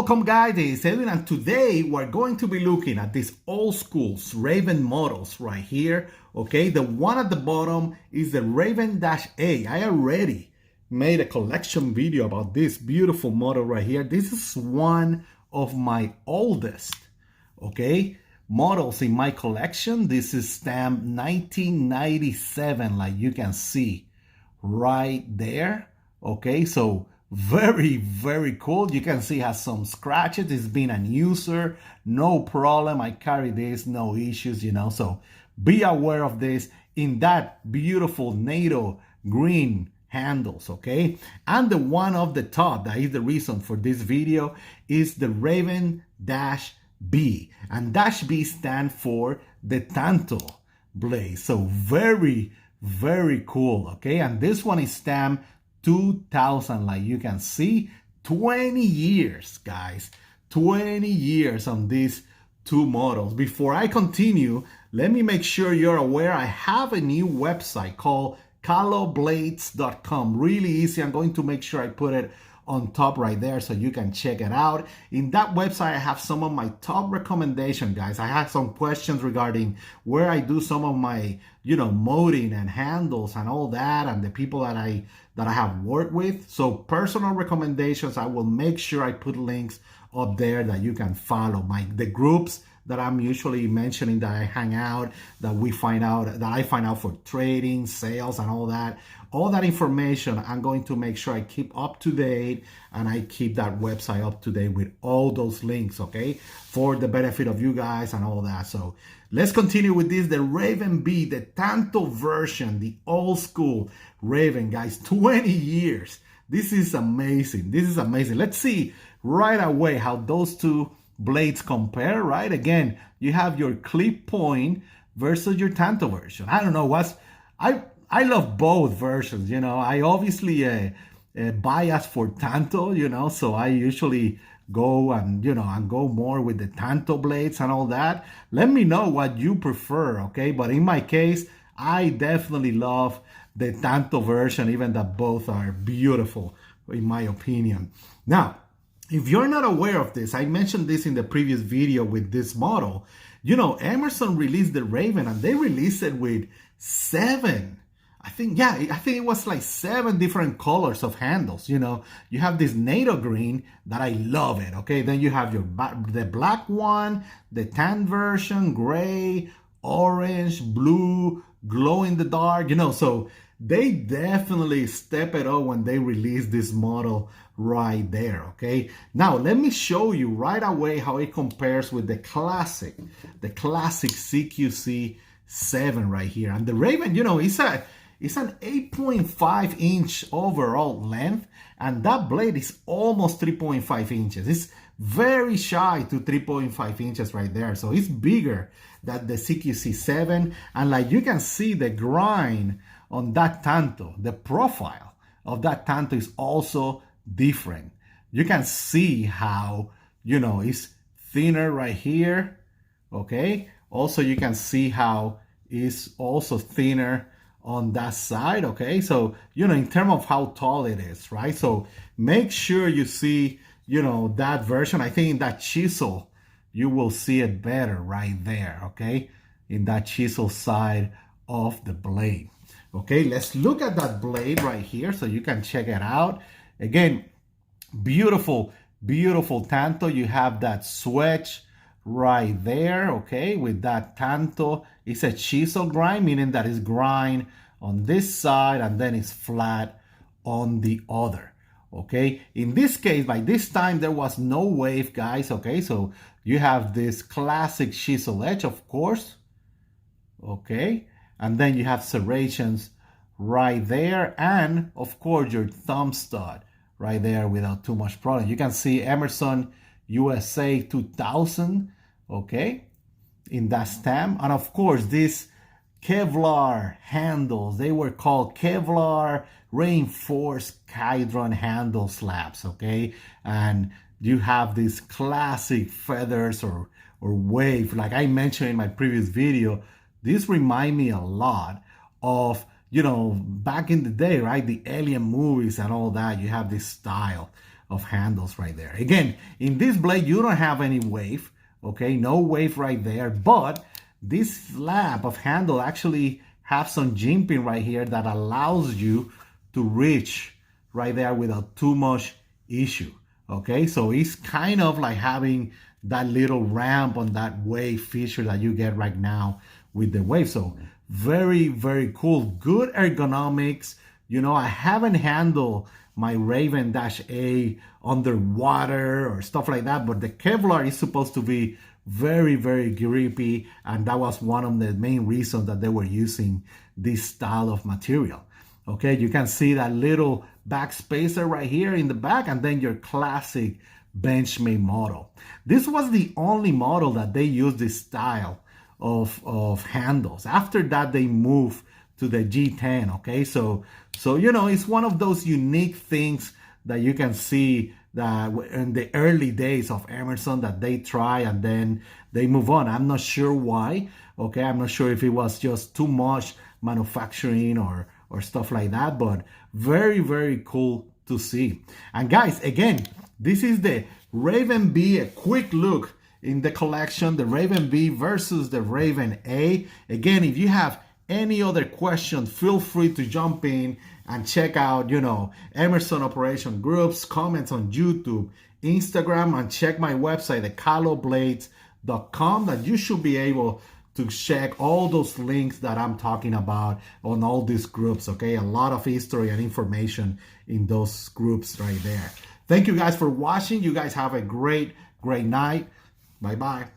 Welcome guys, it's Edwin, and today we're going to be looking at these old school Raven models right here. Okay, the one at the bottom is the Raven-A. I already made a collection video about this beautiful model right here. This is one of my oldest, okay, models in my collection. This is stamp 1997, like you can see right there. Okay, so very cool. You can see it has some scratches. It's been an user, no problem. I carry this, no issues, you know, so be aware of this in that beautiful NATO green handles. Okay, and the one of the top that is the reason for this video is the Raven-B, and dash B stand for the Tanto blade. So very cool. Okay, and this one is stamped 2000, like you can see. 20 years, guys, 20 years on these two models. Before I continue, let me make sure you're aware I have a new website called caloblades.com. Really easy. I'm going to make sure I put it on top right there so you can check it out. In that website, I have some of my top recommendations, guys. I had some questions regarding where I do some of my, molding and handles and all that, and the people that I have worked with. So personal recommendations, I will make sure I put links up there that you can follow. The groups that I'm usually mentioning, that I hang out, that I find out for trading, sales, and all that information, I'm going to make sure I keep up to date, and I keep that website up to date with all those links, okay, for the benefit of you guys and all that. So let's continue with this, the Raven-B, the Tanto version, the old school Raven, guys. 20 years. This is amazing. This is amazing. Let's see right away how those two blades compare, right? Again, you have your clip point versus your Tanto version. I don't know I love both versions, I obviously bias for Tanto, so I usually go and go more with the Tanto blades and all that. Let me know what you prefer, okay? But in my case, I definitely love the Tanto version, even though both are beautiful, in my opinion. Now, if you're not aware of this, I mentioned this in the previous video with this model. Emerson released the Raven, and they released it with I think it was like 7 different colors of handles. You have this NATO green that I love it. Okay, then you have the black one, the tan version, gray, orange, blue, glow in the dark. So they definitely step it up when they release this model right there. Okay, now let me show you right away how it compares with the classic CQC 7 right here. And the Raven, it's an 8.5 inch overall length, and that blade is almost 3.5 inches. It's very shy to 3.5 inches right there. So it's bigger than the CQC 7. And like you can see, the grind on that Tanto, the profile of that Tanto is also different. You can see how, it's thinner right here. Okay. Also, you can see how it's also thinner on that side. Okay, so in terms of how tall it is, right? So make sure you see that version. I think in that chisel you will see it better right there. Okay, in that chisel side of the blade. Okay, let's look at that blade right here so you can check it out. Again, beautiful Tanto. You have that switch right there, okay, with that Tanto. It's a chisel grind, meaning that it's grind on this side and then it's flat on the other. Okay, in this case, by this time there was no wave, guys. Okay, so you have this classic chisel edge, of course. Okay, and then you have serrations right there, and of course your thumb stud right there without too much problem. You can see Emerson USA 2000, okay, in that stamp. And of course, these Kevlar handles, they were called Kevlar reinforced Kydron handle slabs, okay? And you have these classic feathers or wave, like I mentioned in my previous video. This remind me a lot of, back in the day, right? The alien movies and all that. You have this style of handles right there. Again, in this blade, you don't have any wave, okay? No wave right there, but this slab of handle actually have some jimping right here that allows you to reach right there without too much issue, okay? So it's kind of like having that little ramp on that wave feature that you get right now with the wave. So very, very cool. Good ergonomics. You know, I haven't handled my Raven-A underwater or stuff like that, but the Kevlar is supposed to be very, very grippy, and that was one of the main reasons that they were using this style of material. Okay, you can see that little back spacer right here in the back, and then your classic Benchmade model. This was the only model that they used this style of handles. After that, they moved to the G10. Okay, so you know, it's one of those unique things that you can see that in the early days of Emerson that they try and then they move on. I'm not sure why. Okay, I'm not sure if it was just too much manufacturing or stuff like that, but very, very cool to see. And guys, again, this is the Raven B, a quick look in the collection, the Raven B versus the Raven A. Again, if you have any other question, feel free to jump in and check out, you know, Emerson Operation Groups, comments on YouTube, Instagram, and check my website at caloblades.com, that you should be able to check all those links that I'm talking about on all these groups, okay? A lot of history and information in those groups right there. Thank you guys for watching. You guys have a great, great night. Bye-bye.